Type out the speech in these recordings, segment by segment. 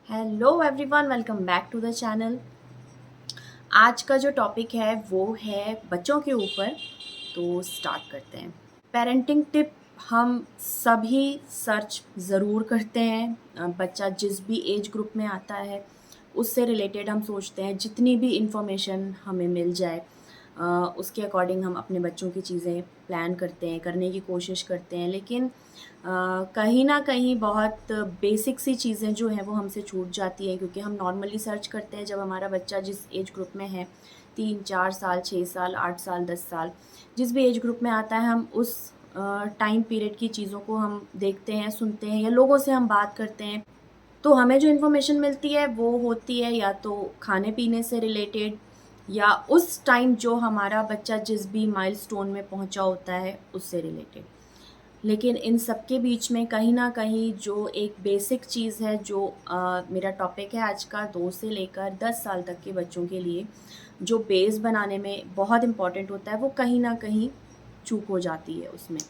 Hello everyone, welcome back to the channel. आज का जो टॉपिक है वो है बच्चों के ऊपर। तो स्टार्ट करते हैं। पेरेंटिंग टिप हम सभी सर्च ज़रूर करते हैं। बच्चा जिस भी एज ग्रुप में आता है उससे रिलेटेड हम सोचते हैं जितनी भी इंफॉर्मेशन हमें मिल जाए उसके अकॉर्डिंग हम अपने बच्चों की चीज़ें प्लान करते हैं, करने की कोशिश करते हैं। लेकिन कहीं ना कहीं बहुत बेसिक सी चीज़ें जो हैं वो हमसे छूट जाती हैं, क्योंकि हम नॉर्मली सर्च करते हैं जब हमारा बच्चा जिस एज ग्रुप में है, 3 4 साल, 6 साल, 8 साल, 10 साल, जिस भी एज ग्रुप में आता है, हम उस टाइम पीरियड की चीज़ों को हम देखते हैं, सुनते हैं, या लोगों से हम बात करते हैं। तो हमें जो इन्फॉर्मेशन मिलती है वो होती है या तो खाने पीने से रिलेटेड, या उस टाइम जो हमारा बच्चा जिस भी माइलस्टोन में पहुंचा होता है उससे रिलेटेड। लेकिन इन सब के बीच में कहीं न कहीं जो एक बेसिक चीज़ है, जो मेरा टॉपिक है आज का, 2 से लेकर 10 साल तक के बच्चों के लिए जो बेस बनाने में बहुत इम्पोर्टेंट होता है, वो कहीं न कहीं चूक हो जाती है उसमें।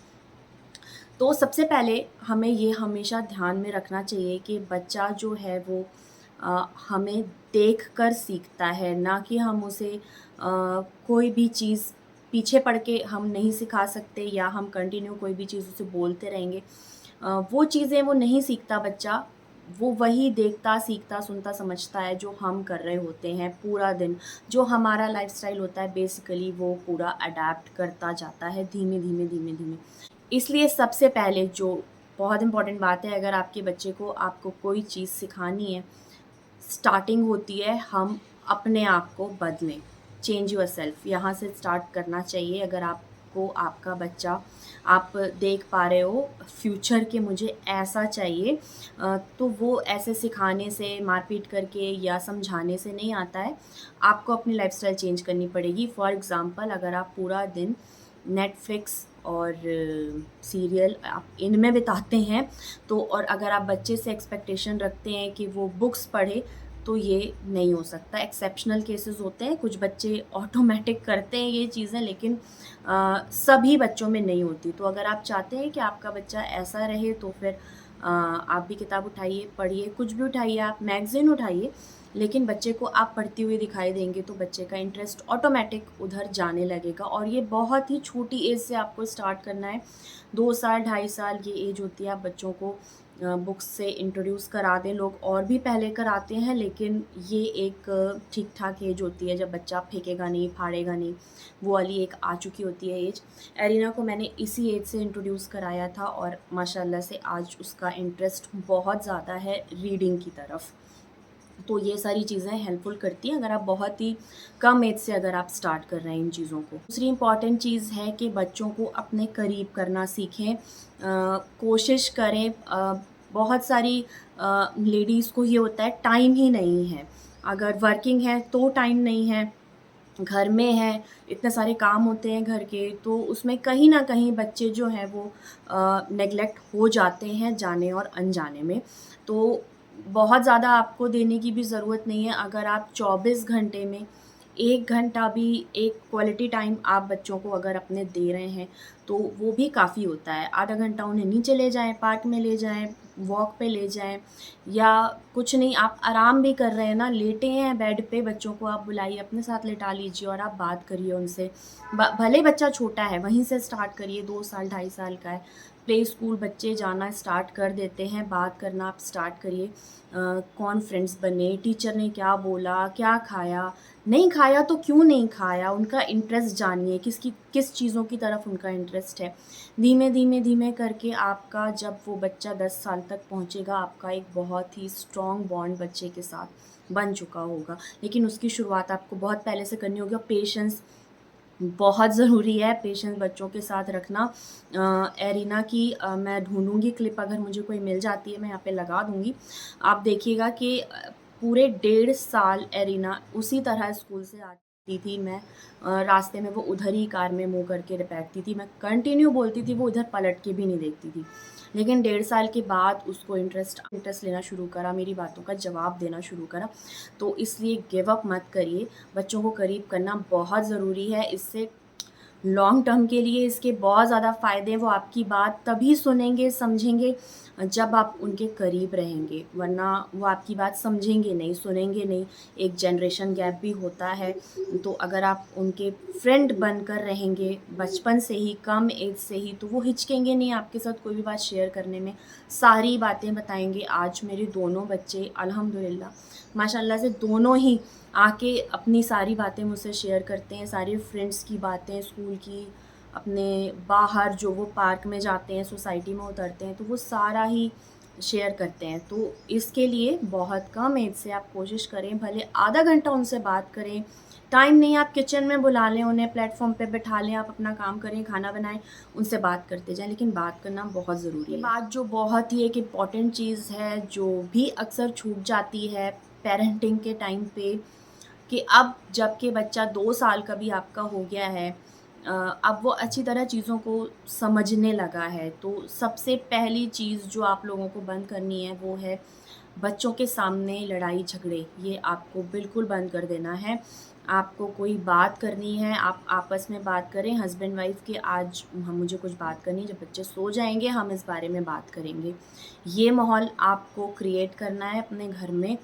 तो सबसे पहले हमें ये हमेशा ध्यान में रखना चाहिए कि बच्चा जो है वो हमें देखकर सीखता है, ना कि हम उसे कोई भी चीज़ पीछे पड़ के हम नहीं सिखा सकते, या हम कंटिन्यू कोई भी चीज़ उसे बोलते रहेंगे। वो चीज़ें वो नहीं सीखता बच्चा, वो वही देखता, सीखता, सुनता, समझता है जो हम कर रहे होते हैं पूरा दिन। जो हमारा लाइफ़स्टाइल होता है बेसिकली वो पूरा अडैप्ट करता जाता है धीमे, धीमे, धीमे, धीमे। इसलिए सबसे पहले जो बहुत इम्पोर्टेंट बात है, अगर आपके बच्चे को आपको कोई चीज़ सिखानी है, स्टार्टिंग होती है हम अपने आप को बदलें। चेंज योरसेल्फ, यहाँ से स्टार्ट करना चाहिए। अगर आपको आपका बच्चा, आप देख पा रहे हो फ्यूचर के मुझे ऐसा चाहिए, तो वो ऐसे सिखाने से, मारपीट करके या समझाने से नहीं आता है। आपको अपनी लाइफ़स्टाइल चेंज करनी पड़ेगी। फॉर एग्ज़ाम्पल, अगर आप पूरा दिन नेटफ्लिक्स और सीरियल आप इनमें बिताते हैं, तो और अगर आप बच्चे से एक्सपेक्टेशन रखते हैं कि वो बुक्स पढ़े, तो ये नहीं हो सकता। एक्सेप्शनल केसेस होते हैं, कुछ बच्चे ऑटोमेटिक करते हैं ये चीज़ें, लेकिन सभी बच्चों में नहीं होती। तो अगर आप चाहते हैं कि आपका बच्चा ऐसा रहे, तो फिर आप भी किताब उठाइए, पढ़िए, कुछ भी उठाइए, आप मैगज़ीन उठाइए, लेकिन बच्चे को आप पढ़ती हुई दिखाई देंगे तो बच्चे का इंटरेस्ट ऑटोमेटिक उधर जाने लगेगा। और ये बहुत ही छोटी एज से आपको स्टार्ट करना है। 2 साल, 2.5 साल ये एज होती है, आप बच्चों को बुक्स से इंट्रोड्यूस करा दें। लोग और भी पहले कराते हैं, लेकिन ये एक ठीक-ठाक एज होती है जब बच्चा फेंकेगा नहीं, फाड़ेगा नहीं, वो वाली एक आ चुकी होती है एज। एरिना को मैंने इसी एज से इंट्रोड्यूस कराया था, और माशाल्लाह से आज उसका इंटरेस्ट बहुत ज़्यादा है रीडिंग की तरफ। तो ये सारी चीज़ें हेल्पफुल करती हैं अगर आप बहुत ही कम एज से अगर आप स्टार्ट कर रहे हैं इन चीज़ों को। दूसरी इम्पॉर्टेंट चीज़ है कि बच्चों को अपने करीब करना सीखें। कोशिश करें, बहुत सारी लेडीज़ को ये होता है टाइम ही नहीं है। अगर वर्किंग है तो टाइम नहीं है, घर में है, इतने सारे काम होते हैं घर के, तो उसमें कहीं न कहीं बच्चे जो हैं वो नेग्लेक्ट हो जाते हैं जाने और अनजाने में। तो बहुत ज़्यादा आपको देने की भी ज़रूरत नहीं है। अगर आप 24 घंटे में 1 घंटा भी एक क्वालिटी टाइम आप बच्चों को अगर अपने दे रहे हैं, तो वो भी काफ़ी होता है। आधा घंटा उन्हें नीचे ले जाएँ, पार्क में ले जाएँ, वॉक पे ले जाएँ, या कुछ नहीं, आप आराम भी कर रहे हैं ना, लेटे हैं बेड पे, बच्चों को आप बुलाइए, अपने साथ लिटा लीजिए और आप बात करिए उनसे। भले बच्चा छोटा है, वहीं से स्टार्ट करिए, 2 साल, 2.5 साल का है, प्ले स्कूल बच्चे जाना स्टार्ट कर देते हैं, बात करना आप स्टार्ट करिए। कौन फ्रेंड्स बने, टीचर ने क्या बोला, क्या खाया, नहीं खाया तो क्यों नहीं खाया, उनका इंटरेस्ट जानिए, किस चीज़ों की तरफ उनका इंटरेस्ट है। धीमे, धीमे, धीमे करके आपका जब वो बच्चा 10 साल तक पहुँचेगा, आपका एक बहुत ही स्ट्रॉन्ग बॉन्ड बच्चे के साथ बन चुका होगा। लेकिन उसकी शुरुआत आपको बहुत पहले से करनी होगी, और पेशेंस बहुत ज़रूरी है, पेशेंस बच्चों के साथ रखना। एरिना की मैं ढूँढूँगी क्लिप, अगर मुझे कोई मिल जाती है मैं यहाँ पे लगा दूँगी। आप देखिएगा कि पूरे 1.5 साल एरिना उसी तरह स्कूल से आती थी। मैं रास्ते में वो उधर ही कार में मुँह करके बैठती थी, मैं कंटिन्यू बोलती थी, वो इधर पलट के भी नहीं देखती थी। लेकिन 1.5 साल के बाद उसको इंटरेस्ट लेना शुरू करा, मेरी बातों का जवाब देना शुरू करा। तो इसलिए गिव अप मत करिए, बच्चों को करीब करना बहुत ज़रूरी है। इससे लॉन्ग टर्म के लिए इसके बहुत ज़्यादा फ़ायदे हैं, वो आपकी बात तभी सुनेंगे, समझेंगे जब आप उनके करीब रहेंगे, वरना वो आपकी बात समझेंगे नहीं, सुनेंगे नहीं। एक जनरेशन गैप भी होता है, तो अगर आप उनके फ्रेंड बनकर रहेंगे बचपन से ही, कम एज से ही, तो वो हिचकेंगे नहीं आपके साथ कोई भी बात शेयर करने में, सारी बातें बताएँगे। आज मेरे दोनों बच्चे अल्हम्दुलिल्लाह माशाल्लाह से दोनों ही आके अपनी सारी बातें मुझसे शेयर करते हैं, सारे फ्रेंड्स की बातें, स्कूल की, अपने बाहर जो वो पार्क में जाते हैं, सोसाइटी में उतरते हैं, तो वो सारा ही शेयर करते हैं। तो इसके लिए बहुत कम एज से आप कोशिश करें, भले आधा घंटा उनसे बात करें, टाइम नहीं आप किचन में बुला लें उन्हें, प्लेटफॉर्म पे बिठा लें, आप अपना काम करें, खाना बनाएं, उनसे बात करते जाएं, लेकिन बात करना बहुत ज़रूरी है। बात जो बहुत ही एक इम्पॉर्टेंट चीज़ है, जो भी अक्सर छूट जाती है पेरेंटिंग के टाइम पे, कि अब जबकि बच्चा 2 साल का भी आपका हो गया है, अब वो अच्छी तरह चीज़ों को समझने लगा है। तो सबसे पहली चीज़ जो आप लोगों को बंद करनी है वो है बच्चों के सामने लड़ाई झगड़े। ये आपको बिल्कुल बंद कर देना है। आपको कोई बात करनी है, आप आपस में बात करें, हस्बैंड वाइफ़ की, आज हम मुझे कुछ बात करनी है, जब बच्चे सो जाएँगे हम इस बारे में बात करेंगे। ये माहौल आपको क्रिएट करना है अपने घर में।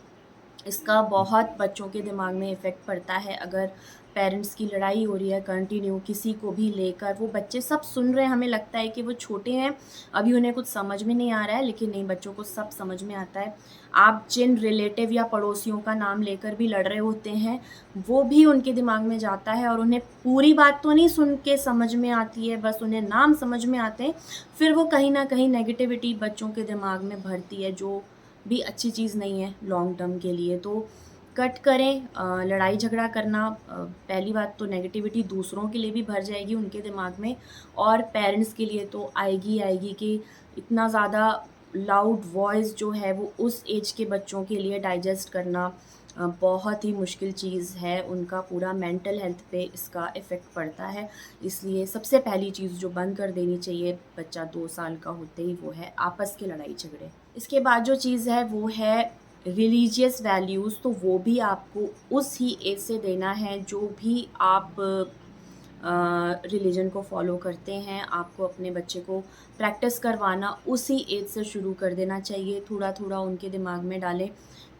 इसका बहुत बच्चों के दिमाग में इफ़ेक्ट पड़ता है। अगर पेरेंट्स की लड़ाई हो रही है कंटिन्यू किसी को भी लेकर, वो बच्चे सब सुन रहे हैं, हमें लगता है कि वो छोटे हैं, अभी उन्हें कुछ समझ में नहीं आ रहा है, लेकिन नहीं, बच्चों को सब समझ में आता है। आप जिन रिलेटिव या पड़ोसियों का नाम लेकर भी लड़ रहे होते हैं, वो भी उनके दिमाग में जाता है, और उन्हें पूरी बात तो नहीं सुन के समझ में आती है, बस उन्हें नाम समझ में आते हैं। फिर वो कहीं न कहीं नेगेटिविटी बच्चों के दिमाग में भरती है, जो भी अच्छी चीज़ नहीं है लॉन्ग टर्म के लिए। तो कट करें लड़ाई झगड़ा करना। पहली बात तो नेगेटिविटी दूसरों के लिए भी भर जाएगी उनके दिमाग में, और पेरेंट्स के लिए तो आएगी ही आएगी कि इतना ज़्यादा लाउड वॉइस जो है वो उस एज के बच्चों के लिए डाइजेस्ट करना बहुत ही मुश्किल चीज़ है। उनका पूरा मेंटल हेल्थ पे इसका इफ़ेक्ट पड़ता है। इसलिए सबसे पहली चीज़ जो बंद कर देनी चाहिए बच्चा 2 साल का होते ही, वो है आपस के लड़ाई झगड़े। इसके बाद जो चीज़ है वो है रिलीजियस वैल्यूज़। तो वो भी आपको उस ही एज से देना है, जो भी आप रिलीजन को फॉलो करते हैं, आपको अपने बच्चे को प्रैक्टिस करवाना उसी एज से शुरू कर देना चाहिए। थोड़ा-थोड़ा उनके दिमाग में डालें।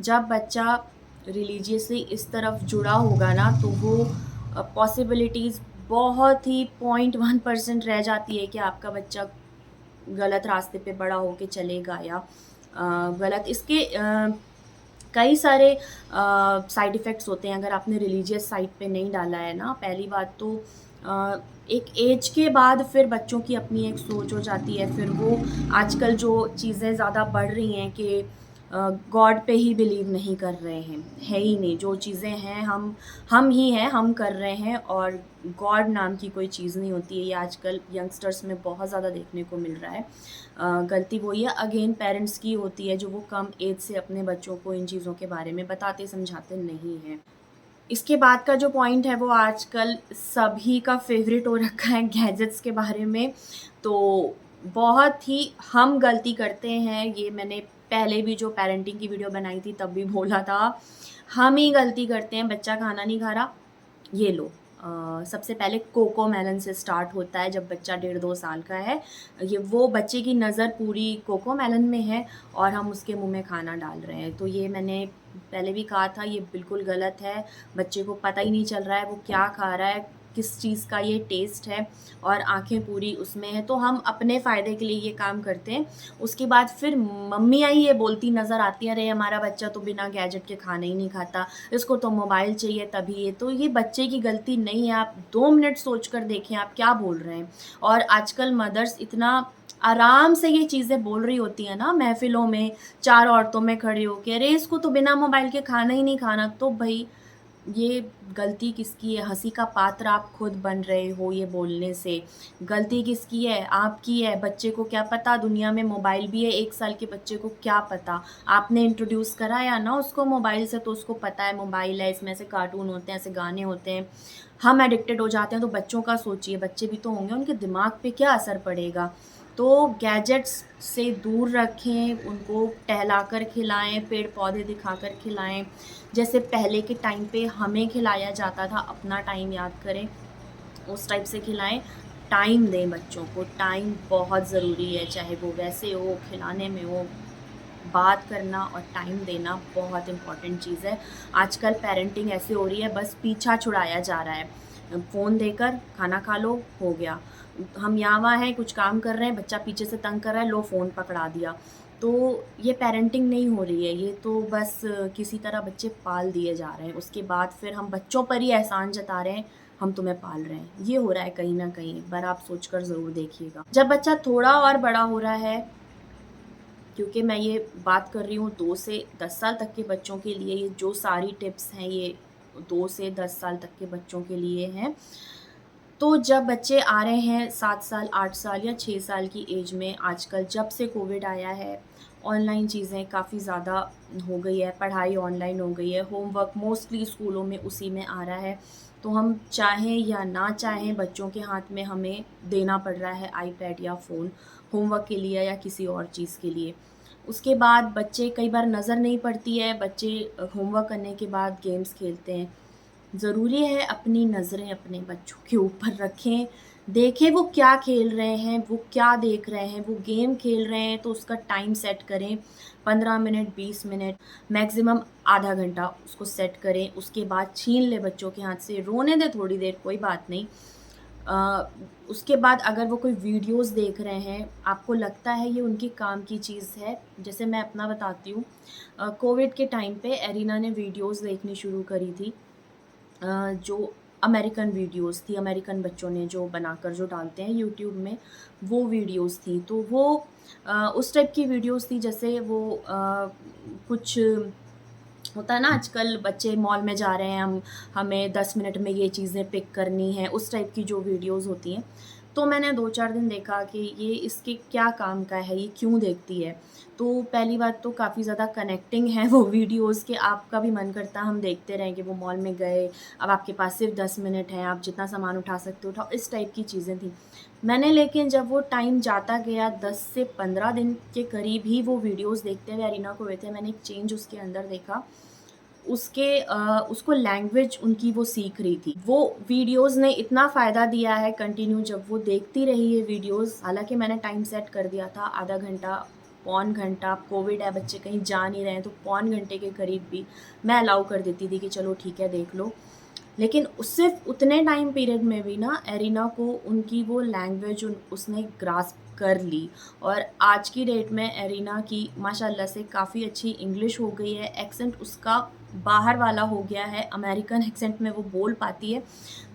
जब बच्चा रिलीजियसली इस तरफ जुड़ा होगा ना, तो वो पॉसिबिलिटीज़ बहुत ही 0.1% रह जाती है कि आपका बच्चा गलत रास्ते पे बड़ा होके चलेगा, या गलत इसके कई सारे साइड इफ़ेक्ट्स होते हैं अगर आपने रिलीजियस साइड पे नहीं डाला है ना। पहली बात तो एक एज के बाद फिर बच्चों की अपनी एक सोच हो जाती है। फिर वो आजकल जो चीज़ें ज़्यादा बढ़ रही हैं कि गॉड पे ही बिलीव नहीं कर रहे हैं, है ही नहीं। जो चीज़ें हैं हम ही हैं, हम कर रहे हैं, और गॉड नाम की कोई चीज़ नहीं होती है। ये आजकल यंगस्टर्स में बहुत ज़्यादा देखने को मिल रहा है। गलती वही है अगेन पेरेंट्स की होती है, जो वो कम एज से अपने बच्चों को इन चीज़ों के बारे में बताते समझाते नहीं हैं। इसके बाद का जो पॉइंट है वो आजकल सभी का फ़ेवरेट हो रखा है, गैजेट्स के बारे में। तो बहुत ही हम गलती करते हैं, ये मैंने पहले भी जो पेरेंटिंग की वीडियो बनाई थी तब भी बोला था। हम ही गलती करते हैं, बच्चा खाना नहीं खा रहा, ये लो। सबसे पहले कोकोमेलन से स्टार्ट होता है जब बच्चा 1.5-2 साल का है। ये वो बच्चे की नज़र पूरी कोकोमेलन में है, और हम उसके मुँह में खाना डाल रहे हैं। तो ये मैंने पहले भी कहा था, ये बिल्कुल गलत है। बच्चे को पता ही नहीं चल रहा है वो क्या खा रहा है, किस चीज़ का ये टेस्ट है, और आँखें पूरी उसमें हैं। तो हम अपने फ़ायदे के लिए ये काम करते हैं। उसके बाद फिर मम्मियाँ ही ये बोलती नज़र आती हैं, अरे हमारा बच्चा तो बिना गैजेट के खाना ही नहीं खाता, इसको तो मोबाइल चाहिए तभी ये। तो ये बच्चे की गलती नहीं है, आप 2 मिनट सोच कर देखें आप क्या बोल रहे हैं। और आजकल मदर्स इतना आराम से ये चीज़ें बोल रही होती हैं ना महफ़िलों में, 4 औरतों में खड़े होके, अरे इसको तो बिना मोबाइल के खाना ही नहीं खाना। तो भई ये गलती किसकी है? हँसी का पात्र आप खुद बन रहे हो ये बोलने से। गलती किसकी है? आपकी है। बच्चे को क्या पता दुनिया में मोबाइल भी है, 1 साल के बच्चे को क्या पता? आपने इंट्रोड्यूस कराया ना उसको मोबाइल से, तो उसको पता है मोबाइल है, इसमें ऐसे कार्टून होते हैं, ऐसे गाने होते हैं। हम एडिक्टेड हो जाते हैं, तो बच्चों का सोचिए, बच्चे भी तो होंगे, उनके दिमाग पे क्या असर पड़ेगा? तो गैजेट्स से दूर रखें, उनको टहलाकर खिलाएँ, पेड़-पौधे दिखाकर खिलाएँ। जैसे पहले के टाइम पे हमें खिलाया जाता था, अपना टाइम याद करें, उस टाइप से खिलाएँ। टाइम दें बच्चों को, टाइम बहुत ज़रूरी है, चाहे वो वैसे हो, खिलाने में हो, बात करना और टाइम देना बहुत इम्पॉर्टेंट चीज़ है। आजकल पेरेंटिंग ऐसे हो रही है, बस पीछा छुड़ाया जा रहा है। फ़ोन देकर खाना खा लो, हो गया। हम यहाँ-वहाँ हैं, कुछ काम कर रहे हैं, बच्चा पीछे से तंग कर रहा है, लो फ़ोन पकड़ा दिया। तो ये पेरेंटिंग नहीं हो रही है, ये तो बस किसी तरह बच्चे पाल दिए जा रहे हैं। उसके बाद फिर हम बच्चों पर ही एहसान जता रहे हैं, हम तुम्हें पाल रहे हैं। ये हो रहा है कहीं न कहीं, एक बार आप सोचकर ज़रूर देखिएगा। जब बच्चा थोड़ा और बड़ा हो रहा है, क्योंकि मैं ये बात कर रही हूँ 2 से 10 साल तक के बच्चों के लिए, ये जो सारी टिप्स हैं ये 2 से 10 साल तक के बच्चों के लिए हैं। तो जब बच्चे आ रहे हैं 7 साल, 8 साल या 6 साल की एज में, आजकल जब से कोविड आया है, ऑनलाइन चीज़ें काफ़ी ज़्यादा हो गई है, पढ़ाई ऑनलाइन हो गई है, होमवर्क मोस्टली स्कूलों में उसी में आ रहा है। तो हम चाहें या ना चाहें, बच्चों के हाथ में हमें देना पड़ रहा है आईपैड या फ़ोन, होमवर्क के लिए या किसी और चीज़ के लिए। उसके बाद बच्चे, कई बार नज़र नहीं पड़ती है, बच्चे होमवर्क करने के बाद गेम्स खेलते हैं। ज़रूरी है अपनी नज़रें अपने बच्चों के ऊपर रखें, देखें वो क्या खेल रहे हैं, वो क्या देख रहे हैं, वो गेम खेल रहे हैं तो उसका टाइम सेट करें, 15 मिनट, 20 मिनट, मैक्सिमम आधा घंटा उसको सेट करें। उसके बाद छीन लें बच्चों के हाथ से, रोने दें थोड़ी देर, कोई बात नहीं। उसके बाद अगर वो कोई वीडियोज़ देख रहे हैं, आपको लगता है ये उनके काम की चीज़ है, जैसे मैं अपना बताती हूँ। कोविड के टाइम पे एरिना ने वीडियोज़ देखनी शुरू करी थी, जो अमेरिकन वीडियोज़ थी, अमेरिकन बच्चों ने जो बनाकर जो डालते हैं यूट्यूब में, वो वीडियोज़ थी। तो वो उस टाइप की वीडियोज़ थी, जैसे वो कुछ होता है ना, आजकल बच्चे मॉल में जा रहे हैं, हमें 10 मिनट में ये चीज़ें पिक करनी है, उस टाइप की जो वीडियोज़ होती हैं। तो मैंने 2-4 दिन देखा कि ये इसके क्या काम का है, ये क्यों देखती है? तो पहली बात तो काफ़ी ज़्यादा कनेक्टिंग है वो वीडियोज़, कि आपका भी मन करता है हम देखते रहें कि वो मॉल में गए, अब आपके पास सिर्फ 10 मिनट हैं, आप जितना सामान उठा सकते हो उठाओ, इस टाइप की चीज़ें थी। मैंने, लेकिन जब वो टाइम जाता गया, 10 से 15 दिन के करीब ही वो वीडियोज़ देखते हुए अरीना को हुए थे, मैंने एक चेंज उसके अंदर देखा। उसको लैंग्वेज उनकी वो सीख रही थी। वो वीडियोज़ ने इतना फ़ायदा दिया है कंटिन्यू, जब वो देखती रही ये वीडियोज़, हालाँकि मैंने टाइम सेट कर दिया था, आधा घंटा, पौन घंटा, कोविड है, बच्चे कहीं जा नहीं रहे हैं, तो पौन घंटे के करीब भी मैं अलाउ कर देती थी कि चलो ठीक है, देख लो। लेकिन उस सिर्फ़ उतने टाइम पीरियड में भी ना, एरिना को उनकी वो लैंग्वेज उसने ग्रास्प कर ली, और आज की डेट में एरिना की माशाल्लाह से काफ़ी अच्छी इंग्लिश हो गई है, एक्सेंट उसका बाहर वाला हो गया है, अमेरिकन एक्सेंट में वो बोल पाती है।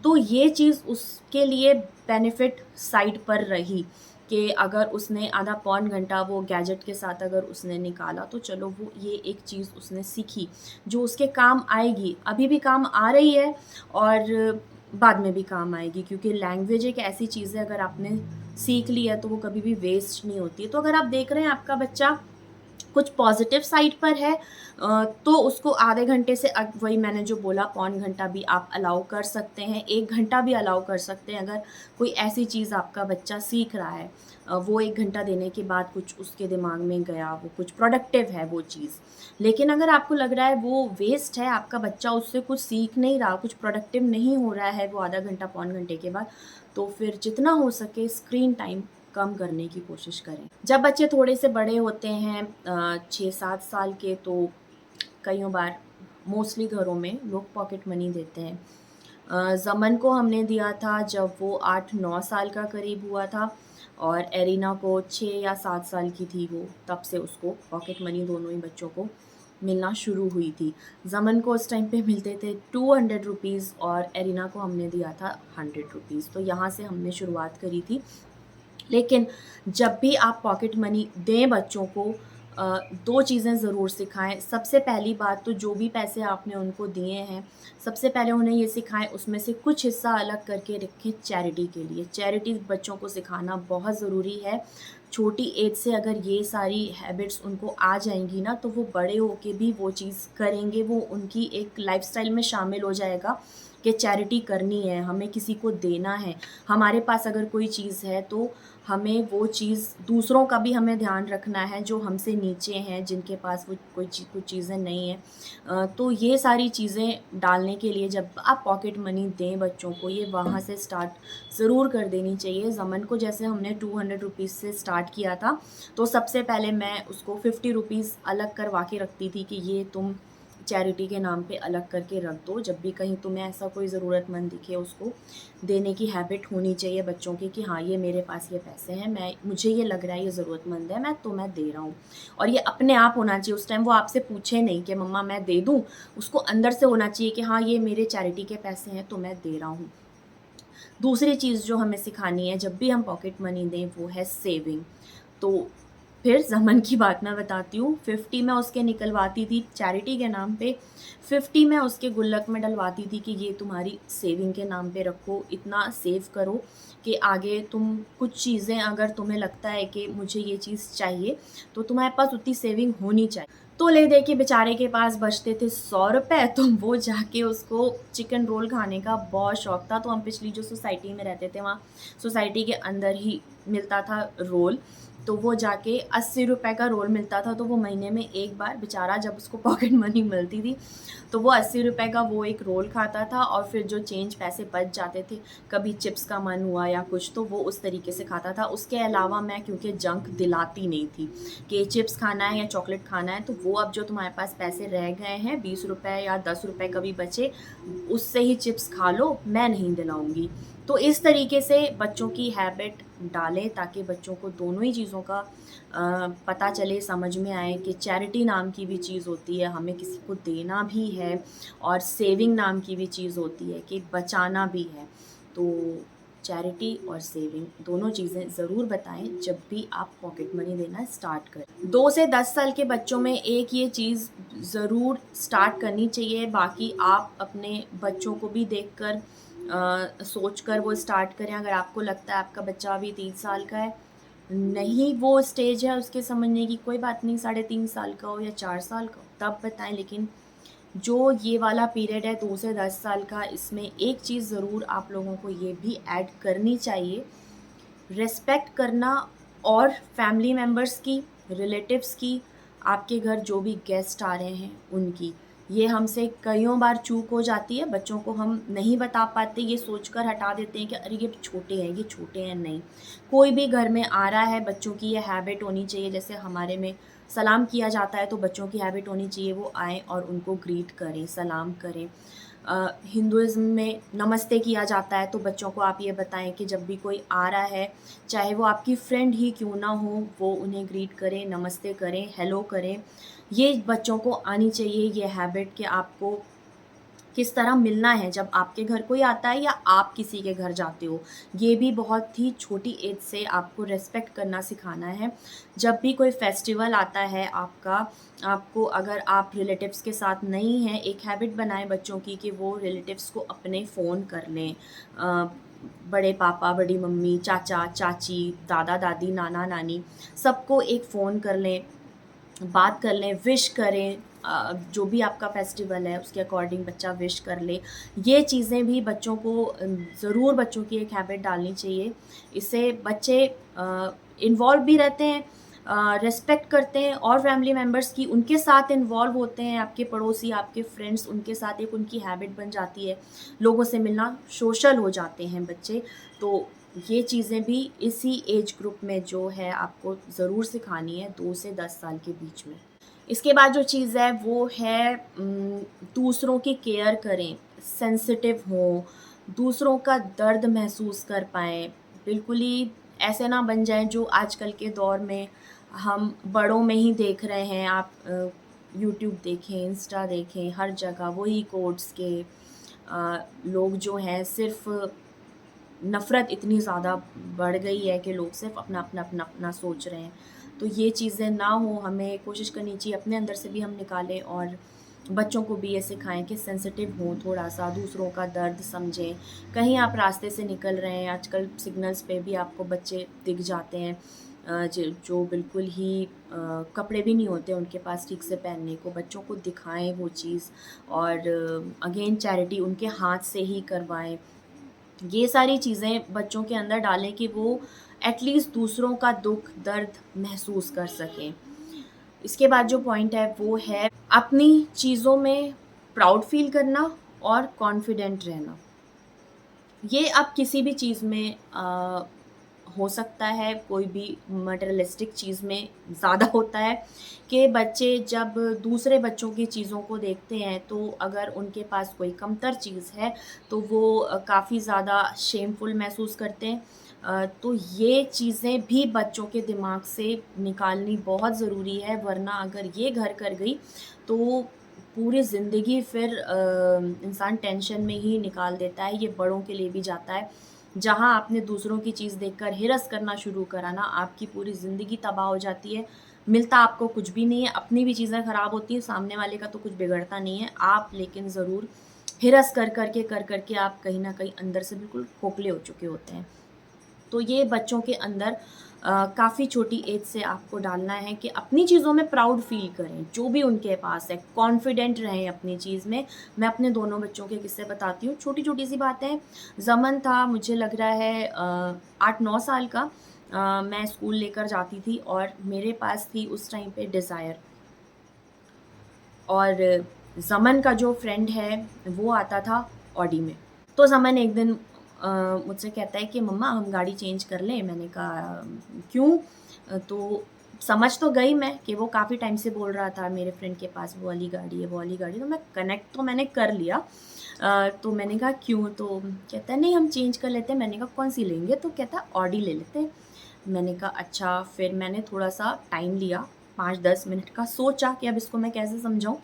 तो ये चीज़ उसके लिए बेनिफिट साइड पर रही, कि अगर उसने आधा पौन घंटा वो गैजेट के साथ अगर उसने निकाला, तो चलो वो ये एक चीज़ उसने सीखी, जो उसके काम आएगी, अभी भी काम आ रही है और बाद में भी काम आएगी, क्योंकि लैंग्वेज एक ऐसी चीज़ है, अगर आपने सीख ली है तो वो कभी भी वेस्ट नहीं होती है। तो अगर आप देख रहे हैं आपका बच्चा कुछ पॉज़िटिव साइड पर है, तो उसको आधे घंटे से वही मैंने जो बोला, पौन घंटा भी आप अलाउ कर सकते हैं, 1 घंटा भी अलाउ कर सकते हैं, अगर कोई ऐसी चीज़ आपका बच्चा सीख रहा है। वो 1 घंटा देने के बाद कुछ उसके दिमाग में गया, वो कुछ प्रोडक्टिव है वो चीज़। लेकिन अगर आपको लग रहा है वो वेस्ट है, आपका बच्चा उससे कुछ सीख नहीं रहा, कुछ प्रोडक्टिव नहीं हो रहा है वो आधा घंटा, पौन घंटे के बाद, तो फिर जितना हो सके स्क्रीन टाइम कम करने की कोशिश करें। जब बच्चे थोड़े से बड़े होते हैं, 6-7 साल के, तो कइयों बार मोस्टली घरों में लोग पॉकेट मनी देते हैं। ज़मन को हमने दिया था जब वो 8-9 साल का करीब हुआ था, और एरिना को 6 या 7 साल की थी वो, तब से उसको पॉकेट मनी दोनों ही बच्चों को मिलना शुरू हुई थी। ज़मन को उस टाइम पे मिलते थे 200 रुपीज़, और एरिना को हमने दिया था 100 रुपीज़, तो यहाँ से हमने शुरुआत करी थी। लेकिन जब भी आप पॉकेट मनी दें बच्चों को, 2 चीज़ें ज़रूर सिखाएँ। सबसे पहली बात तो, जो भी पैसे आपने उनको दिए हैं, सबसे पहले उन्हें ये सिखाएँ, उसमें से कुछ हिस्सा अलग करके रखें चैरिटी के लिए। चैरिटी बच्चों को सिखाना बहुत ज़रूरी है। छोटी एज से अगर ये सारी हैबिट्स उनको आ जाएँगी ना, तो वो बड़े होके भी वो चीज़ करेंगे, वो उनकी एक लाइफ़स्टाइल में शामिल हो जाएगा। कि चैरिटी करनी है, हमें किसी को देना है। हमारे पास अगर कोई चीज़ है तो हमें वो चीज़, दूसरों का भी हमें ध्यान रखना है जो हमसे नीचे हैं, जिनके पास वो कुछ चीज़ें नहीं हैं। तो ये सारी चीज़ें डालने के लिए जब आप पॉकेट मनी दें बच्चों को, ये वहाँ से स्टार्ट ज़रूर कर देनी चाहिए। ज़मन को जैसे हमने 200 रुपीज़ से स्टार्ट किया था, तो सबसे पहले मैं उसको 50 रुपीज़ अलग करवा के रखती थी कि ये तुम चैरिटी के नाम पे अलग करके रख दो। जब भी कहीं तुम्हें ऐसा कोई ज़रूरतमंद दिखे, उसको देने की हैबिट होनी चाहिए बच्चों की कि हाँ, ये मेरे पास ये पैसे हैं, मुझे ये लग रहा है ये ज़रूरतमंद है, मैं दे रहा हूँ। और ये अपने आप होना चाहिए, उस टाइम वो आपसे पूछे नहीं कि मम्मा मैं दे दूँ, उसको अंदर से होना चाहिए कि हाँ, ये मेरे चैरिटी के पैसे हैं तो मैं दे रहा हूँ। दूसरी चीज़ जो हमें सिखानी है जब भी हम पॉकेट मनी दें, वो है सेविंग। तो फिर ज़मन की बात मैं बताती हूँ, 50 मैं उसके निकलवाती थी चैरिटी के नाम पे, 50 मैं उसके गुल्लक में डलवाती थी कि ये तुम्हारी सेविंग के नाम पे रखो, इतना सेव करो कि आगे तुम कुछ चीज़ें, अगर तुम्हें लगता है कि मुझे ये चीज़ चाहिए, तो तुम्हारे पास उतनी सेविंग होनी चाहिए। तो ले दे के बेचारे के पास बचते थे 100 रुपए, तो वो जाके उसको चिकन रोल खाने का बहुत शौक था। तो हम पिछली जो सोसाइटी में रहते थे, वहाँ सोसाइटी के अंदर ही मिलता था रोल, तो वो जाके 80 रुपए का रोल मिलता था। तो वो महीने में एक बार बेचारा, जब उसको पॉकेट मनी मिलती थी, तो वो 80 रुपए का वो एक रोल खाता था, और फिर जो चेंज पैसे बच जाते थे, कभी चिप्स का मन हुआ या कुछ, तो वो उस तरीके से खाता था। उसके अलावा मैं, क्योंकि जंक दिलाती नहीं थी कि चिप्स खाना है या चॉकलेट खाना है, तो वो अब जो तुम्हारे पास पैसे रह गए हैं 20 रुपए या 10 रुपए कभी बचे, उससे ही चिप्स खा लो, मैं नहीं दिलाऊंगी। तो इस तरीके से बच्चों की हैबिट डालें, ताकि बच्चों को दोनों ही चीज़ों का पता चले, समझ में आए कि चैरिटी नाम की भी चीज़ होती है, हमें किसी को देना भी है, और सेविंग नाम की भी चीज़ होती है कि बचाना भी है। तो चैरिटी और सेविंग दोनों चीज़ें ज़रूर बताएं जब भी आप पॉकेट मनी देना स्टार्ट करें। 2 से 10 साल के बच्चों में एक ये चीज़ ज़रूर स्टार्ट करनी चाहिए, बाकी आप अपने बच्चों को भी देखकर सोच कर वो स्टार्ट करें। अगर आपको लगता है आपका बच्चा अभी 3 साल का है, नहीं वो स्टेज है उसके समझने की, कोई बात नहीं, 3.5 साल का हो या 4 साल का हो, तब बताएं। लेकिन जो ये वाला पीरियड है 2 से 10 साल का, इसमें एक चीज़ ज़रूर आप लोगों को ये भी ऐड करनी चाहिए, रिस्पेक्ट करना, और फैमिली मेम्बर्स की, रिलेटिव्स की, आपके घर जो भी गेस्ट आ रहे हैं उनकी। ये हमसे कईयों बार चूक हो जाती है, बच्चों को हम नहीं बता पाते, ये सोचकर हटा देते हैं कि अरे ये छोटे हैं, ये छोटे हैं। नहीं, कोई भी घर में आ रहा है, बच्चों की ये हैबिट होनी चाहिए, जैसे हमारे में सलाम किया जाता है, तो बच्चों की हैबिट होनी चाहिए वो आएँ और उनको ग्रीट करें, सलाम करें। हिंदुइज़्म में नमस्ते किया जाता है, तो बच्चों को आप ये बताएं कि जब भी कोई आ रहा है, चाहे वो आपकी फ्रेंड ही क्यों ना हो, वो उन्हें ग्रीट करें, नमस्ते करें, हेलो करें। ये बच्चों को आनी चाहिए ये हैबिट कि आपको किस तरह मिलना है जब आपके घर कोई आता है या आप किसी के घर जाते हो। ये भी बहुत ही छोटी एज से आपको रिस्पेक्ट करना सिखाना है। जब भी कोई फेस्टिवल आता है आपको, अगर आप रिलेटिव्स के साथ नहीं हैं, एक हैबिट बनाएं बच्चों की कि वो रिलेटिव्स को अपने फ़ोन कर लें। बड़े पापा, बड़ी मम्मी, चाचा, चाची, दादा, दादी, नाना, नानी, सबको एक फ़ोन कर लें, बात कर लें, विश करें। जो भी आपका फेस्टिवल है उसके अकॉर्डिंग बच्चा विश कर ले। ये चीज़ें भी बच्चों को ज़रूर, बच्चों की एक हैबिट डालनी चाहिए। इससे बच्चे इन्वॉल्व भी रहते हैं, रिस्पेक्ट करते हैं, और फैमिली मेम्बर्स की उनके साथ इन्वॉल्व होते हैं। आपके पड़ोसी, आपके फ्रेंड्स, उनके साथ एक उनकी हैबिट बन जाती है, लोगों से मिलना, सोशल हो जाते हैं बच्चे। तो ये चीज़ें भी इसी एज ग्रुप में जो है आपको ज़रूर सिखानी है, 2 से 10 साल के बीच में। इसके बाद जो चीज़ है वो है दूसरों की केयर करें, सेंसिटिव हों, दूसरों का दर्द महसूस कर पाएँ। बिल्कुल ही ऐसे ना बन जाएँ जो आजकल के दौर में हम बड़ों में ही देख रहे हैं। आप यूट्यूब देखें, इंस्टा देखें, हर जगह वही कोट्स के लोग जो हैं, सिर्फ़ नफ़रत इतनी ज़्यादा बढ़ गई है कि लोग सिर्फ़ अपना सोच रहे हैं। तो ये चीज़ें ना हो, हमें कोशिश करनी चाहिए अपने अंदर से भी हम निकालें, और बच्चों को भी ये सिखाएं कि सेंसिटिव हों, थोड़ा-सा दूसरों का दर्द समझें। कहीं आप रास्ते से निकल रहे हैं, आजकल सिग्नल्स पे भी आपको बच्चे दिख जाते हैं, जो बिल्कुल ही कपड़े भी नहीं होते उनके पास ठीक से पहनने को, बच्चों को दिखाएँ वो चीज़ और अगेन चैरिटी उनके हाथ से ही करवाएँ। ये सारी चीज़ें बच्चों के अंदर डालें कि वो एटलीस्ट दूसरों का दुःख, दर्द महसूस कर सकें। इसके बाद जो पॉइंट है वो है अपनी चीज़ों में प्राउड फ़ील करना और कॉन्फिडेंट रहना। ये आप किसी भी चीज़ में हो सकता है, कोई भी मटेरियलिस्टिक चीज़ में ज़्यादा होता है कि बच्चे जब दूसरे बच्चों की चीज़ों को देखते हैं, तो अगर उनके पास कोई कमतर चीज़ है, तो वो काफ़ी ज़्यादा शेमफुल महसूस करते हैं। तो ये चीज़ें भी बच्चों के दिमाग से निकालनी बहुत ज़रूरी है, वरना अगर ये घर कर गई, तो पूरी ज़िंदगी फिर इंसान टेंशन में ही निकाल देता है। ये बड़ों के लिए भी जाता है। जहाँ आपने दूसरों की चीज़ देखकर हिरस करना शुरू करा ना, आपकी पूरी ज़िंदगी तबाह हो जाती है। मिलता आपको कुछ भी नहीं है, अपनी भी चीज़ें ख़राब होती हैं, सामने वाले का तो कुछ बिगड़ता नहीं है। आप लेकिन ज़रूर हिरस कर कर के आप कहीं न कहीं अंदर से बिल्कुल खोखले हो चुके होते हैं। तो ये बच्चों के अंदर काफ़ी छोटी एज से आपको डालना है कि अपनी चीज़ों में प्राउड फ़ील करें, जो भी उनके पास है, कॉन्फिडेंट रहें अपनी चीज़ में। मैं अपने दोनों बच्चों के किस्से बताती हूँ, छोटी-छोटी सी बातें। ज़मन था मुझे लग रहा है 8-9 साल का। मैं स्कूल लेकर जाती थी और मेरे पास थी उस टाइम पे डिज़ायर और ज़मन का जो फ्रेंड है, वो आता था ऑडी में। तो ज़मन एक दिन मुझसे कहता है कि मम्मा हम गाड़ी चेंज कर लें? मैंने कहा क्यों? तो समझ तो गई मैं कि वो काफ़ी टाइम से बोल रहा था मेरे फ्रेंड के पास वो वाली गाड़ी है, वो वाली गाड़ी है, तो मैं कनेक्ट तो मैंने कर लिया। तो मैंने कहा क्यों? तो कहता है नहीं हम चेंज कर लेते हैं। मैंने कहा कौन-सी लेंगे? तो कहता है ऑडी ले लेते हैं। मैंने कहा अच्छा, फिर मैंने थोड़ा-सा टाइम लिया, 5-10 मिनट का सोचा कि अब इसको मैं कैसे समझाऊँ?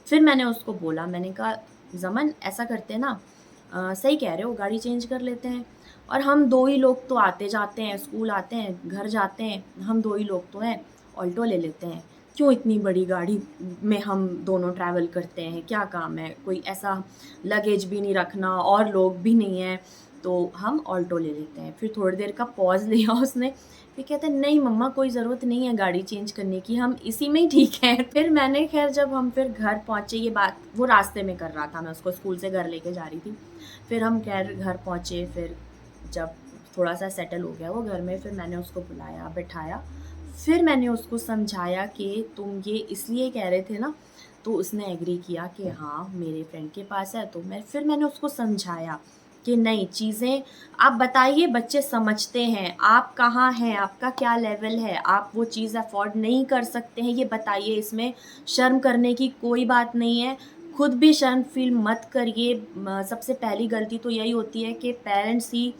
फिर मैंने उसको बोला, मैंने कहा ज़मन ऐसा करते हैं ना, सही कह रहे हो गाड़ी चेंज कर लेते हैं और हम 2 ही लोग तो आते-जाते हैं, स्कूल आते हैं, घर जाते हैं, हम 2 ही लोग तो हैं, ऑल्टो ले लेते हैं। क्यों इतनी बड़ी गाड़ी में हम दोनों ट्रैवल करते हैं, क्या काम है? कोई ऐसा लगेज भी नहीं रखना और लोग भी नहीं हैं, तो हम ऑल्टो ले लेते हैं। फिर थोड़ी देर का पॉज़ लिया उसने, फिर कहता है नहीं मम्मा कोई ज़रूरत नहीं है गाड़ी चेंज करने की, हम इसी में ही ठीक हैं। फिर मैंने ख़ैर जब हम फिर घर पहुँचे, ये बात वो रास्ते में कर रहा था, मैं उसको स्कूल से घर लेके जा रही थी। फिर हम खैर घर पहुँचे, फिर जब थोड़ा-सा सेटल हो गया वो घर में, फिर मैंने उसको बुलाया, बिठाया। फिर मैंने उसको समझाया कि तुम ये इसलिए कह रहे थे ना, तो उसने एग्री किया कि हाँ, मेरे फ्रेंड के पास है, तो मैंने उसको समझाया कि नहीं चीज़ें आप बताइए, बच्चे समझते हैं, आप कहाँ हैं, आपका क्या लेवल है, आप वो चीज़ अफ़ोर्ड नहीं कर सकते हैं, ये बताइए, इसमें शर्म करने की कोई बात नहीं है। खुद भी शर्म फ़ील मत करिए। सबसे पहली गलती तो यही होती है कि पेरेंट्स ही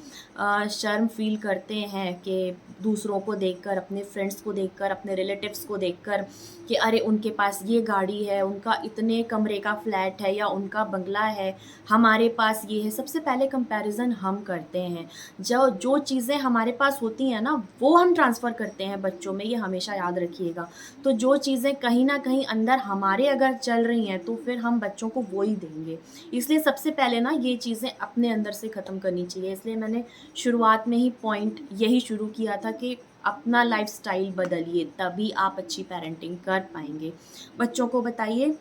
शर्म फ़ील करते हैं कि दूसरों को देखकर, अपने फ्रेंड्स को देखकर, अपने रिलेटिव्स को देखकर कि अरे उनके पास ये गाड़ी है, उनका इतने कमरे का फ्लैट है या उनका बंगला है, हमारे पास ये है। सबसे पहले कंपैरिज़न हम करते हैं। जो जो चीज़ें हमारे पास होती हैं ना, वो हम ट्रांसफ़र करते हैं बच्चों में, ये हमेशा याद रखिएगा। तो जो चीज़ें कहीं न कहीं अंदर हमारे अगर चल रही हैं, तो फिर हम बच्चों को वो ही देंगे। इसलिए सबसे पहले ना ये चीज़ें अपने अंदर से ख़त्म करनी चाहिए। इसलिए मैंने शुरुआत में ही पॉइंट यही शुरू किया था कि अपना लाइफ़स्टाइल बदलिए, तभी आप अच्छी पेरेंटिंग कर पाएँगे। बच्चों को बताइए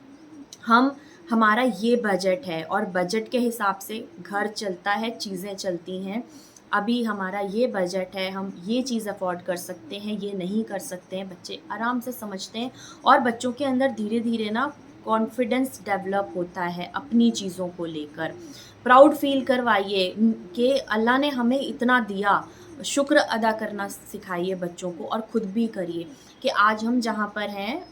हम हमारा ये बजट है और बजट के हिसाब से घर चलता है, चीज़ें चलती हैं। अभी हमारा ये बजट है, हम ये चीज़ अफ़ोर्ड कर सकते हैं, ये नहीं कर सकते हैं। बच्चे आराम से समझते हैं और बच्चों के अंदर धीरे-धीरे ना कॉन्फिडेंस डेवलप होता है अपनी चीज़ों को लेकर। प्राउड फ़ील करवाइए कि अल्लाह ने हमें इतना दिया, शुक्र अदा करना सिखाइए बच्चों को और खुद भी करिए कि आज हम जहाँ पर हैं,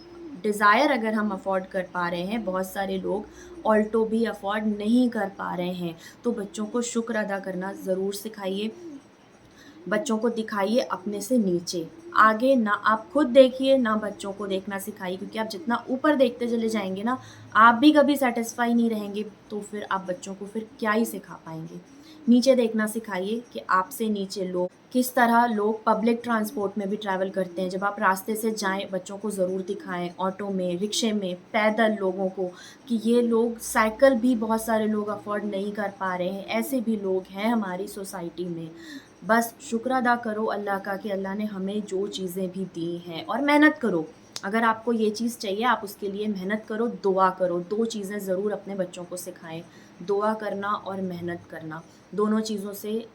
डिज़ायर अगर हम अफ़ोर्ड कर पा रहे हैं, बहुत सारे लोग ऑल्टो भी अफ़ोर्ड नहीं कर पा रहे हैं। तो बच्चों को शुक्र अदा करना ज़रूर सिखाइए। बच्चों को दिखाइए अपने से नीचे। आगे ना आप खुद देखिए, ना बच्चों को देखना सिखाइए, क्योंकि आप जितना ऊपर देखते चले जाएँगे ना, आप भी कभी सैटिस्फ़ाई नहीं रहेंगे, तो फिर आप बच्चों को फिर क्या ही सिखा पाएँगे। नीचे देखना सिखाइए कि आपसे नीचे लोग किस तरह लोग पब्लिक ट्रांसपोर्ट में भी ट्रैवल करते हैं। जब आप रास्ते से जाएँ, बच्चों को ज़रूर दिखाएँ, ऑटो में, रिक्शे में, पैदल लोगों को, कि ये लोग साइकिल भी बहुत सारे लोग अफ़ोर्ड नहीं कर पा रहे हैं, ऐसे भी लोग हैं हमारी सोसाइटी में। बस शुक्र अदा करो अल्लाह का कि अल्लाह ने हमें जो चीज़ें भी दी हैं, और मेहनत करो। अगर आपको ये चीज़ चाहिए आप उसके लिए मेहनत करो, दुआ करो। 2 चीज़ें ज़रूर अपने बच्चों को सिखाएँ, दुआ करना और मेहनत करना। दोनों चीज़ों से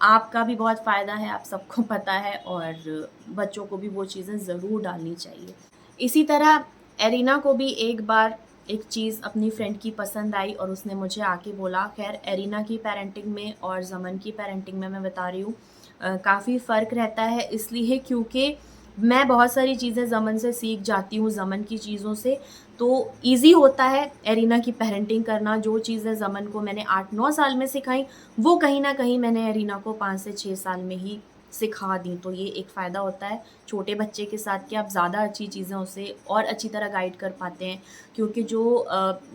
आपका भी बहुत फ़ायदा है, आप सबको पता है, और बच्चों को भी वो चीज़ें ज़रूर डालनी चाहिए। इसी तरह एरिना को भी एक बार एक चीज़ अपनी फ्रेंड की पसंद आई और उसने मुझे आके बोला। ख़ैर एरिना की पेरेंटिंग में और ज़मन की पेरेंटिंग में मैं बता रही हूँ काफ़ी फ़र्क रहता है, इसलिए क्योंकि मैं बहुत सारी चीज़ें ज़मन से सीख जाती हूँ, ज़मन की चीज़ों से, तो ईज़ी होता है एरिना की पेरेंटिंग करना। जो चीज़ें ज़मन को मैंने 8-9 साल में सिखाई, वो कहीं न कहीं मैंने एरिना को 5 से 6 साल में ही सिखा दी। तो ये एक फ़ायदा होता है छोटे बच्चे के साथ कि आप ज़्यादा अच्छी चीज़ें उसे और अच्छी तरह गाइड कर पाते हैं, क्योंकि जो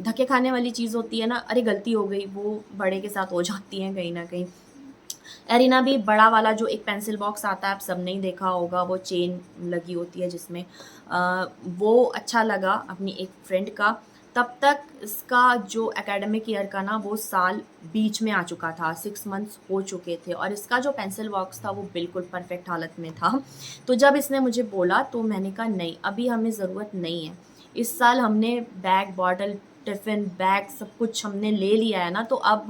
धक्के खाने वाली चीज़ होती है ना, अरे गलती हो गई, वो बड़े के साथ हो जाती हैं कहीं न कहीं। एरिना भी बड़ा वाला जो एक पेंसिल बॉक्स आता है, आप सबने ही देखा होगा, वो चेन लगी होती है जिसमें वो अच्छा लगा अपनी एक फ्रेंड का। तब तक इसका जो एकेडमिक ईयर का ना वो साल बीच में आ चुका था, 6 मंथ्स हो चुके थे, और इसका जो पेंसिल बॉक्स था वो बिल्कुल परफेक्ट हालत में था। तो जब इसने मुझे बोला तो मैंने कहा नहीं, अभी हमें ज़रूरत नहीं है। इस साल हमने बैग, बॉटल, टिफ़िन, बैग सब कुछ हमने ले लिया है ना, तो अब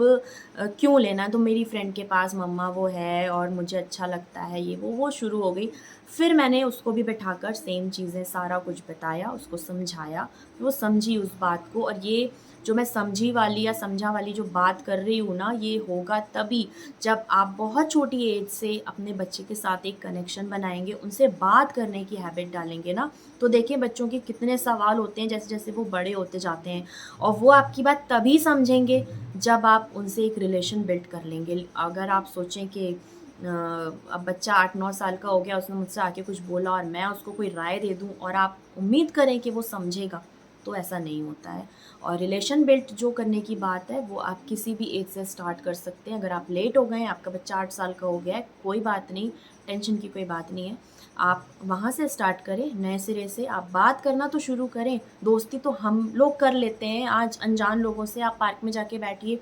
क्यों लेना? तो मेरी फ्रेंड के पास मम्मा वो है और मुझे अच्छा लगता है, ये वो शुरू हो गई। फिर मैंने उसको भी बिठाकर सेम चीज़ें सारा कुछ बताया, उसको समझाया, वो समझी उस बात को। और ये जो मैं समझी वाली या समझा वाली जो बात कर रही हूँ ना, ये होगा तभी जब आप बहुत छोटी एज से अपने बच्चे के साथ एक कनेक्शन बनाएँगे, उनसे बात करने की हैबिट डालेंगे ना, तो देखिए बच्चों के कितने सवाल होते हैं जैसे-जैसे वो बड़े होते जाते हैं, और वो आपकी बात तभी समझेंगे जब आप उनसे एक रिलेशन बिल्ड कर लेंगे। अगर आप सोचें कि अब बच्चा 8-9 साल का हो गया, उसने मुझसे आके कुछ बोला और मैं उसको कोई राय दे दूँ और आप उम्मीद करें कि वो समझेगा, तो ऐसा नहीं होता है। और रिलेशन बिल्ड जो करने की बात है, वो आप किसी भी एज से स्टार्ट कर सकते हैं। अगर आप लेट हो गए हैं, आपका बच्चा 8 साल का हो गया है, कोई बात नहीं, टेंशन की कोई बात नहीं है। आप वहाँ से स्टार्ट करें, नए सिरे से आप बात करना तो शुरू करें। दोस्ती तो हम लोग कर लेते हैं, आज अनजान लोगों से आप पार्क में जाके बैठिए,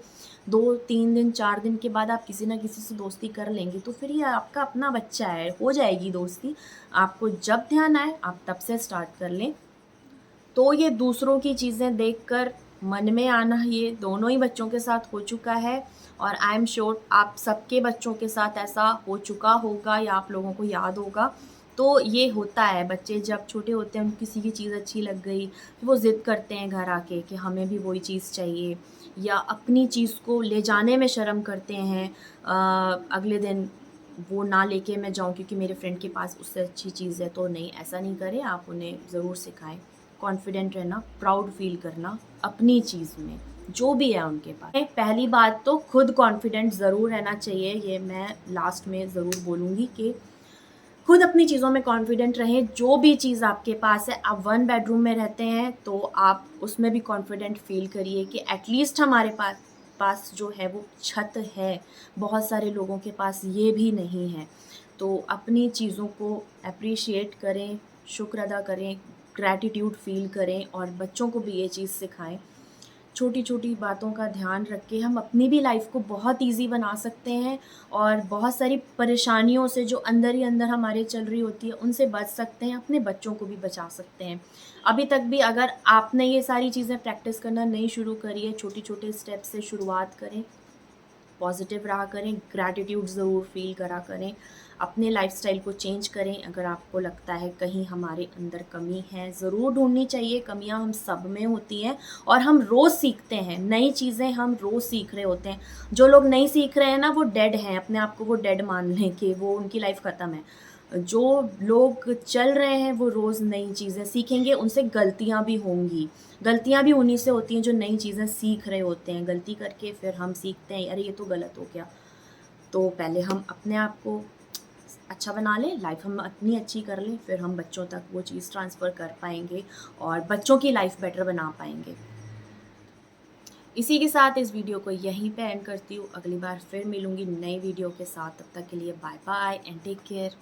2-3 दिन, 4 दिन के बाद आप किसी न किसी से दोस्ती कर लेंगे, तो फिर ये आपका अपना बच्चा है, हो जाएगी दोस्ती। आपको जब ध्यान आए, आप तब से स्टार्ट कर लें। तो ये दूसरों की चीज़ें देखकर मन में आना, ये दोनों ही बच्चों के साथ हो चुका है, और आई एम श्योर आप सबके बच्चों के साथ ऐसा हो चुका होगा या आप लोगों को याद होगा। तो ये होता है, बच्चे जब छोटे होते हैं उनको किसी की चीज़ अच्छी लग गई, तो वो ज़िद करते हैं घर आके कि हमें भी वही चीज़ चाहिए, या अपनी चीज़ को ले जाने में शर्म करते हैं। अगले दिन वो ना लेके मैं जाऊँ क्योंकि मेरे फ्रेंड के पास उससे अच्छी चीज़ है, तो नहीं, ऐसा नहीं करें, आप उन्हें ज़रूर सिखाएँ। कॉन्फिडेंट रहना, प्राउड फ़ील करना अपनी चीज़ में, जो भी है उनके पास। पहली बात तो खुद कॉन्फिडेंट ज़रूर रहना चाहिए, ये मैं लास्ट में ज़रूर बोलूँगी कि खुद अपनी चीज़ों में कॉन्फिडेंट रहें। जो भी चीज़ आपके पास है, आप 1 बेडरूम में रहते हैं, तो आप उसमें भी कॉन्फिडेंट फ़ील करिए कि एटलीस्ट हमारे पास पास जो है वो छत है। बहुत सारे लोगों के पास ये भी नहीं है। तो अपनी चीज़ों को एप्रिशिएट करें, शुक्र अदा करें, ग्रैटिट्यूड फ़ील करें, और बच्चों को भी ये चीज़ सिखाएँ। छोटी-छोटी बातों का ध्यान रख के हम अपनी भी लाइफ़ को बहुत ईज़ी बना सकते हैं, और बहुत सारी परेशानियों से जो अंदर ही अंदर हमारे चल रही होती है, उनसे बच सकते हैं, अपने बच्चों को भी बचा सकते हैं। अभी तक भी अगर आपने ये सारी चीज़ें प्रैक्टिस करना नहीं शुरू करी है, छोटे-छोटे स्टेप से शुरुआत करें। पॉज़िटिव रहा करें, ग्रैटिट्यूड ज़रूर फ़ील करा करें, अपने लाइफ़स्टाइल को चेंज करें। अगर आपको लगता है कहीं हमारे अंदर कमी है, ज़रूर ढूँढनी चाहिए, कमियाँ हम सब में होती हैं, और हम रोज़ सीखते हैं, नई चीज़ें हम रोज़ सीख रहे होते हैं। जो लोग नहीं सीख रहे हैं ना, वो डेड हैं, अपने आप को वो डेड मान लें कि वो उनकी लाइफ़ ख़त्म है। जो लोग चल रहे हैं वो रोज़ नई चीज़ें सीखेंगे, उनसे गलतियाँ भी होंगी। गलतियाँ भी उन्हीं से होती हैं जो नई चीज़ें सीख रहे होते हैं। गलती करके फिर हम सीखते हैं, अरे ये तो गलत हो गया। तो पहले हम अपने आप को अच्छा बना लें, लाइफ़ हम अपनी अच्छी कर लें, फिर हम बच्चों तक वो चीज़ ट्रांसफ़र कर पाएँगे और बच्चों की लाइफ़ बेटर बना पाएँगे। इसी के साथ इस वीडियो को यहीं पे एंड करती हूँ। अगली बार फिर मिलूँगी नई वीडियो के साथ, तब तक के लिए bye bye and take care.